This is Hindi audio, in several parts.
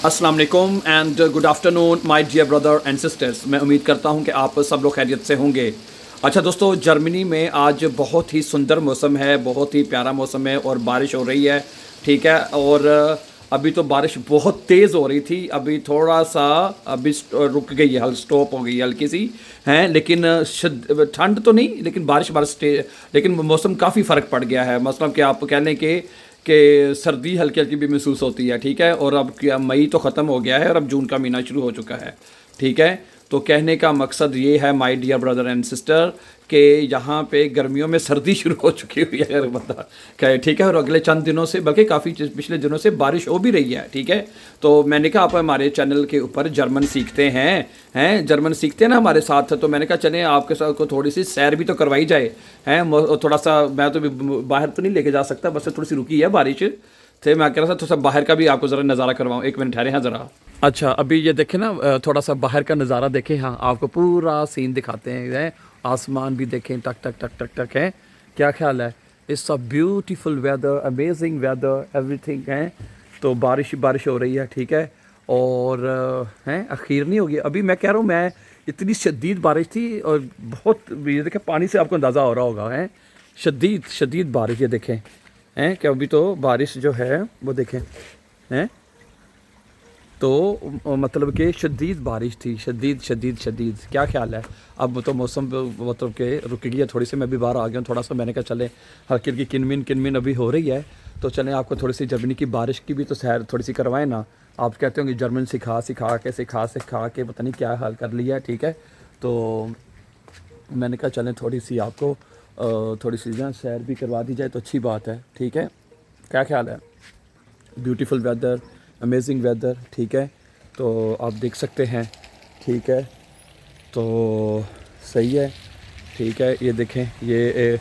अस्सलाम वालेकुम and good afternoon my dear brother and sisters. मैं उम्मीद करता हूं कि आप सब लोग खैरियत से होंगे। अच्छा दोस्तों, जर्मनी में आज बहुत ही सुंदर मौसम है, बहुत ही प्यारा मौसम है और बारिश हो रही है। ठीक है, और अभी तो बारिश बहुत तेज़ हो रही थी, अभी थोड़ा सा अभी रुक गई है, स्टॉप हो गई है हल्की सी हैं, लेकिन ठंड तो नहीं, लेकिन बारिश बारिश लेकिन मौसम काफ़ी फ़र्क पड़ गया है। मतलब कि आप कह लें कि सर्दी हल्की हल्की भी महसूस होती है। ठीक है, और अब क्या मई तो ख़त्म हो गया है और अब जून का महीना शुरू हो चुका है। ठीक है, तो कहने का मकसद ये है my dear brother and sister कि यहाँ पे गर्मियों में सर्दी शुरू हो चुकी हुई है, अगर बता कहे। ठीक है, और अगले चंद दिनों से, बल्कि काफ़ी पिछले दिनों से बारिश हो भी रही है। ठीक है, तो मैंने कहा आप हमारे चैनल के ऊपर जर्मन सीखते हैं जर्मन सीखते हैं ना हमारे साथ, तो मैंने कहा चलें आपके साथ को थोड़ी सी सैर भी तो करवाई जाए। थोड़ा सा मैं तो बाहर तो नहीं लेके जा सकता, बस थोड़ी सी रुकी है बारिश, थे मैं कह रहा था थोड़ा सा बाहर का भी आपको ज़रा नज़ारा करवाऊँ। एक मिनट ठहरे हैं ज़रा। अच्छा, अभी ये देखें ना, थोड़ा सा बाहर का नज़ारा देखें। हाँ, आपको पूरा सीन दिखाते हैं, आसमान भी देखें, टक टक टक टक टक है। क्या ख्याल है? It's a beautiful weather, amazing weather, everything है। तो बारिश बारिश हो रही है। ठीक है, और हैं अखीर नहीं होगी अभी। मैं कह रहा हूँ, मैं इतनी शदीद बारिश थी और बहुत, ये देखें पानी से आपको अंदाज़ा हो रहा होगा है, शदीद शदीद बारिश। ये देखें हैं कि अभी तो बारिश जो है वो देखें हैं, तो मतलब कि शदीद बारिश थी, शदीद शदीद शदीद। क्या ख्याल है? अब तो मौसम मतलब कि रुक गई है थोड़ी सी, मैं भी बाहर आ गया हूँ थोड़ा सा। मैंने कहा चले, हल्की हल्की किनमिन किनमिन अभी हो रही है, तो चलें आपको थोड़ी सी जर्मनी की बारिश की भी तो सैर थोड़ी सी करवाएं ना। आप कहते होंगे जर्मन सिखा सिखा के पता नहीं क्या हाल कर लिया है। ठीक है, तो मैंने कहा चलें थोड़ी सी आपको थोड़ी सी जहाँ सैर भी करवा दी जाए तो अच्छी बात है। ठीक है, क्या ख्याल है? Beautiful weather, amazing weather. ठीक है, तो आप देख सकते हैं। ठीक है, तो सही है। ठीक है, ये देखें, ये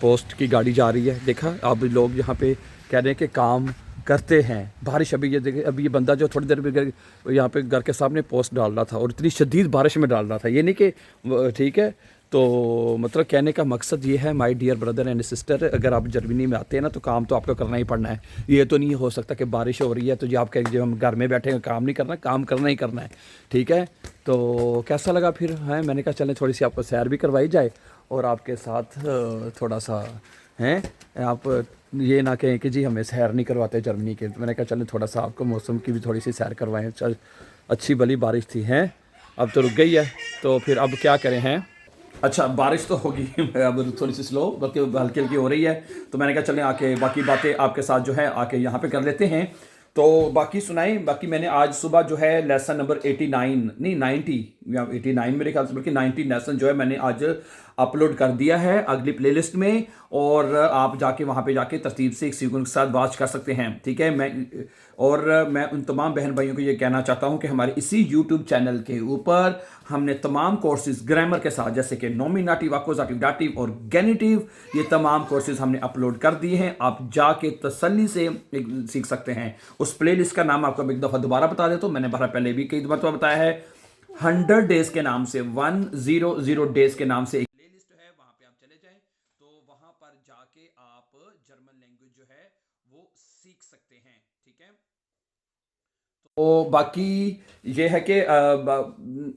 पोस्ट की गाड़ी जा रही है। देखा, अब लोग यहाँ पे कह रहे हैं कि काम करते हैं। बारिश अभी ये देखें, अभी ये बंदा जो थोड़ी देर में यहाँ पे घर के सामने पोस्ट डाल रहा था और इतनी शदीद बारिश में डाल रहा था, ये नहीं कि ठीक है। तो मतलब कहने का मकसद ये है my dear brother and sister, अगर आप जर्मनी में आते हैं ना तो काम तो आपको करना ही पड़ना है। ये तो नहीं हो सकता कि बारिश हो रही है तो जी आप कहें जब हम घर में बैठे हैं काम नहीं करना, काम करना ही करना है। ठीक है, तो कैसा लगा फिर है? मैंने कहा चलें थोड़ी सी आपको सैर भी करवाई जाए और आपके साथ थोड़ा सा हैं, आप ये ना कहें कि जी हमें सैर नहीं करवाते जर्मनी के। तो मैंने कहा चलें थोड़ा सा आपको मौसम की भी थोड़ी सी सैर करवाएं। चल, अच्छी भली बारिश थी हैं, अब तो रुक गई है, तो फिर अब क्या करें हैं। अच्छा, बारिश तो होगी अब थोड़ी सी स्लो, बल्कि हल्की हल्की हो रही है। तो मैंने कहा चलें आके बाकी बातें आपके साथ जो है आके यहाँ पे कर लेते हैं। तो बाकी सुनाएं। बाकी मैंने आज सुबह जो है लेसन नंबर 89 नहीं 90 या 89 मेरे ख्याल से, बल्कि 90 लेसन जो है मैंने आज अपलोड कर दिया है अगली प्लेलिस्ट में, और आप जाके वहाँ पे जाके तरतीब से एक सीक्वेंस के साथ वॉच कर सकते हैं। ठीक है, मैं उन तमाम बहन भाइयों को ये कहना चाहता हूँ कि हमारे इसी यूट्यूब चैनल के ऊपर हमने तमाम कोर्सेज ग्रामर के साथ, जैसे कि नॉमिनेटिव, अक्यूजेटिव, दाटिव और गेनिटिव, ये तमाम कोर्सेज हमने अपलोड कर दिए हैं। आप जाके तसल्ली से सीख सकते हैं। उस प्लेलिस्ट का नाम आपको एक दफ़ा दोबारा बता देता हूँ, मैंने पहले भी कई दफ़ा बताया है। 100 डेज के नाम से, 100 डेज के नाम से एक प्लेलिस्ट है, वहां पे आप चले जाएं, तो वहां पर जाके आप जर्मन लैंग्वेज जो है वो सीख सकते हैं। ठीक है, तो बाकी ये है कि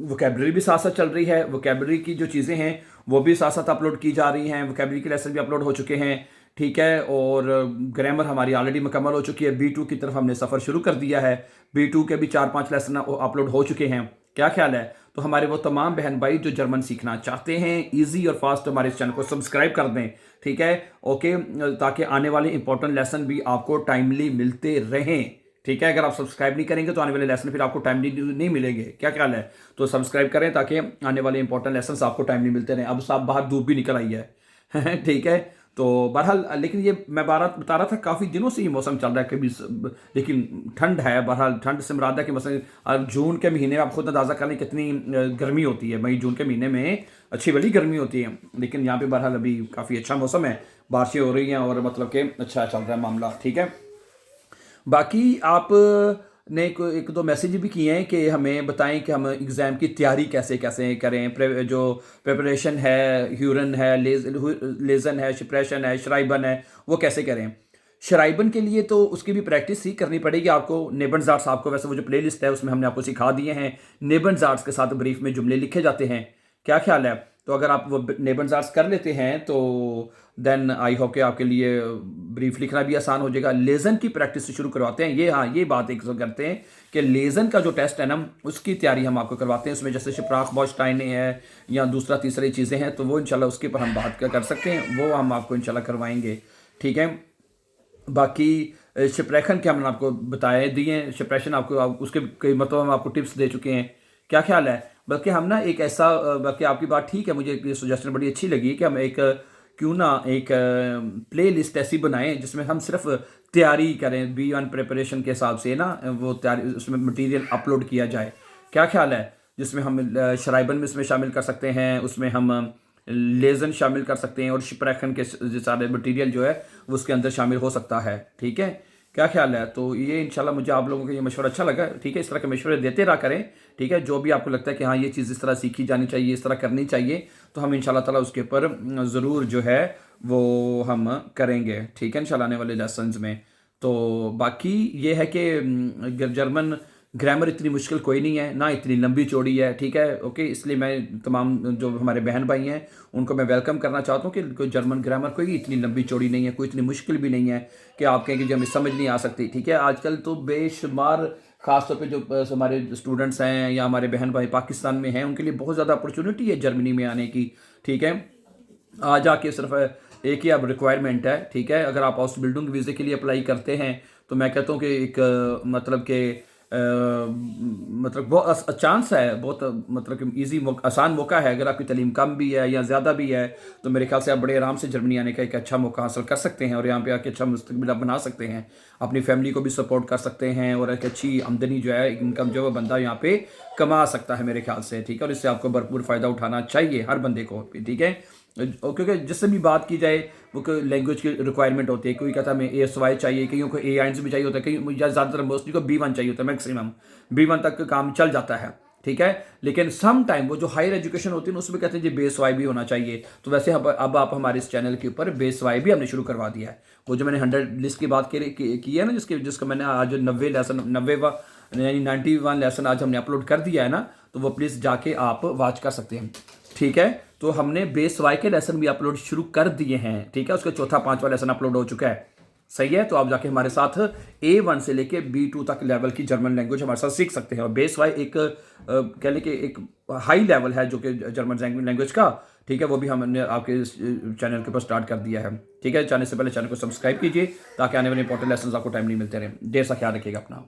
वोकेबलरी भी साथ साथ चल रही है। वोकेबलरी की जो चीज़ें हैं वो भी साथ साथ अपलोड की जा रही हैं। वोकेबलरी के लेसन भी अपलोड हो चुके हैं। ठीक है, और ग्रामर हमारी ऑलरेडी मुकम्मल हो चुकी है। B2 की तरफ हमने सफ़र शुरू कर दिया है। B2 के भी 4-5 लेसन अपलोड हो चुके हैं। क्या ख्याल है? तो हमारे वो तमाम बहन भाई जो जर्मन सीखना चाहते हैं ईजी और फास्ट, हमारे इस चैनल को सब्सक्राइब कर दें। ठीक है, ओके, ताकि आने वाले इंपॉर्टेंट लेसन भी आपको टाइमली मिलते रहें। ठीक है, अगर आप सब्सक्राइब नहीं करेंगे तो आने वाले लेसन फिर आपको टाइमली नहीं मिलेंगे। क्या ख्याल है? तो सब्सक्राइब करें ताकि आने वाले इंपॉर्टेंट लेसन आपको टाइमली मिलते रहें। अब साहब बाहर धूप भी निकल आई है ठीक है, तो बहरहाल, लेकिन ये मैं बता रहा था काफ़ी दिनों से ये मौसम चल रहा है कभी, लेकिन ठंड है। बहरहाल ठंड से मुराद है कि मसलन जून के महीने में आप खुद अंदाज़ा कर लें कितनी गर्मी होती है। मई जून के महीने में अच्छी बड़ी गर्मी होती है, लेकिन यहाँ पे बहरहाल अभी काफ़ी अच्छा मौसम है, बारिशें हो रही हैं और मतलब कि अच्छा चल रहा है मामला। ठीक है, बाकी आप ने एक दो मैसेज भी किए हैं कि हमें बताएं कि हम एग्ज़ाम की तैयारी कैसे कैसे करें। जो प्रिपरेशन है, ह्यूरन है, लेज़न है, शिप्रेशन है, श्राइबन है, वो कैसे करें। शराइबन के लिए तो उसकी भी प्रैक्टिस ही करनी पड़ेगी आपको। नेबनज़ार्ट्स आपको वैसे वो जो प्लेलिस्ट है उसमें हमने आपको सिखा दिए हैं, नेबनज़ार्ट्स के साथ ब्रीफ में जुमले लिखे जाते हैं। क्या ख्याल है? तो अगर आप वो नेबनज़ार्ट्स कर लेते हैं तो देन आई होप कि आपके लिए ब्रीफ लिखना भी आसान हो जाएगा। लेज़न की प्रैक्टिस से शुरू करवाते हैं, ये हाँ ये बात एक करते हैं कि लेज़न का जो टेस्ट है ना उसकी तैयारी हम आपको करवाते हैं। उसमें जैसे शिप्राख बॉस्टाइने है या दूसरा तीसरी चीज़ें हैं, तो वो इंशाल्लाह उसके ऊपर हम बात कर सकते हैं, वो हम आपको इंशाल्लाह करवाएंगे। ठीक है, बाकी शिप्रेशन के हमने आपको बताए दिए, शिप्रेशन आपको उसके कई मतलब हम आपको टिप्स दे चुके हैं। क्या ख्याल है? बल्कि हम ना एक ऐसा, बल्कि आपकी बात ठीक है, मुझे ये सजेशन बड़ी अच्छी लगी कि हम एक क्यों ना एक प्ले लिस्ट ऐसी बनाएं जिसमें हम सिर्फ तैयारी करें, B1 प्रिपरेशन के हिसाब से ना वो तैयारी उसमें मटेरियल अपलोड किया जाए। क्या ख्याल है? जिसमें हम शराइबन में इसमें शामिल कर सकते हैं, उसमें हम लेज़न शामिल कर सकते हैं और शिप्रेशन के सारे मटेरियल जो है वो उसके अंदर शामिल हो सकता है। ठीक है, क्या ख्याल है? तो ये इंशाल्लाह मुझे आप लोगों का ये मशवरा अच्छा लगा। ठीक है, इस तरह के मशवरे देते रहा करें। ठीक है, जो भी आपको लगता है कि हाँ ये चीज़ इस तरह सीखी जानी चाहिए, इस तरह करनी चाहिए, तो हम इंशाल्लाह ताला उसके ऊपर ज़रूर जो है वो हम करेंगे। ठीक है, इंशाल्लाह आने वाले लेसन्स में। तो बाकी ये है कि जर्मन ग्रामर इतनी मुश्किल कोई नहीं है, ना इतनी लंबी चौड़ी है। ठीक है, ओके, इसलिए मैं तमाम जो हमारे बहन भाई हैं उनको मैं वेलकम करना चाहता हूँ कि कोई जर्मन ग्रामर कोई इतनी लंबी चौड़ी नहीं है, कोई इतनी मुश्किल भी नहीं है कि आप कहें कि जो हमें समझ नहीं आ सकती। ठीक है, आजकल तो बेशुमार ख़ासतौर पे जो हमारे स्टूडेंट्स हैं या हमारे बहन भाई पाकिस्तान में हैं उनके लिए बहुत ज़्यादा अपॉर्चुनिटी है जर्मनी में आने की। ठीक है, आ जाके सिर्फ एक ही अब रिक्वायरमेंट है। ठीक है, अगर आप हाउस बिल्डिंग वीज़े के लिए अप्लाई करते हैं तो मैं कहता हूँ कि एक मतलब के मतलब बहुत चांस है, बहुत मतलब कि ईजी आसान मौका है। अगर आपकी तालीम कम भी है या ज़्यादा भी है तो मेरे ख्याल से आप बड़े आराम से जर्मनी आने का एक अच्छा मौका हासिल कर सकते हैं और यहाँ पे आके अच्छा मुस्तकबिल आप बना सकते हैं, अपनी फैमिली को भी सपोर्ट कर सकते हैं और एक अच्छी आमदनी जो है, इनकम जो है बंदा यहाँ पे कमा सकता है मेरे ख्याल से। ठीक है, और इससे आपको भरपूर फ़ायदा उठाना चाहिए हर बंदे को। ठीक है, क्योंकि जिससे भी बात की जाए वो लैंग्वेज की रिक्वायरमेंट होती है। कोई कहता है हमें ASY चाहिए, कईयों को A1 भी चाहिए होता है, कहीं ज़्यादातर मोस्टली को B1 चाहिए होता है, मैक्सिमम B1 तक काम चल जाता है। ठीक है, लेकिन सम टाइम वो जो हायर एजुकेशन होती है उसमें कहते हैं जी बेस वाई भी होना चाहिए। तो वैसे अब आप हमारे इस चैनल के ऊपर बेस वाई भी हमने शुरू करवा दिया है। वो जो मैंने 100 लिस्ट की बात की है ना, जिसका मैंने आज 90 लेसन 90 यानी 91 लेसन आज हमने अपलोड कर दिया है ना, तो वो प्लीज़ जाके आप वॉच कर सकते हैं। ठीक है, तो हमने बेस वाई के लेसन भी अपलोड शुरू कर दिए हैं। ठीक है, उसका चौथा पांचवा लेसन अपलोड हो चुका है। सही है, तो आप जाके हमारे साथ A1 से लेके B2 तक लेवल की जर्मन लैंग्वेज हमारे साथ सीख सकते हैं। और बेस वाई एक कह लें कि एक हाई लेवल है जो कि जर्मन लैंग्वेज का। ठीक है, वो भी हमने आपके चैनल के ऊपर स्टार्ट कर दिया है। ठीक है, जाने से पहले चैनल को सब्सक्राइब कीजिए ताकि आने वाले इंपॉर्टेंट लेसन आपको टाइम नहीं मिलते रहे। देर सा ख्याल रखिएगा अपना।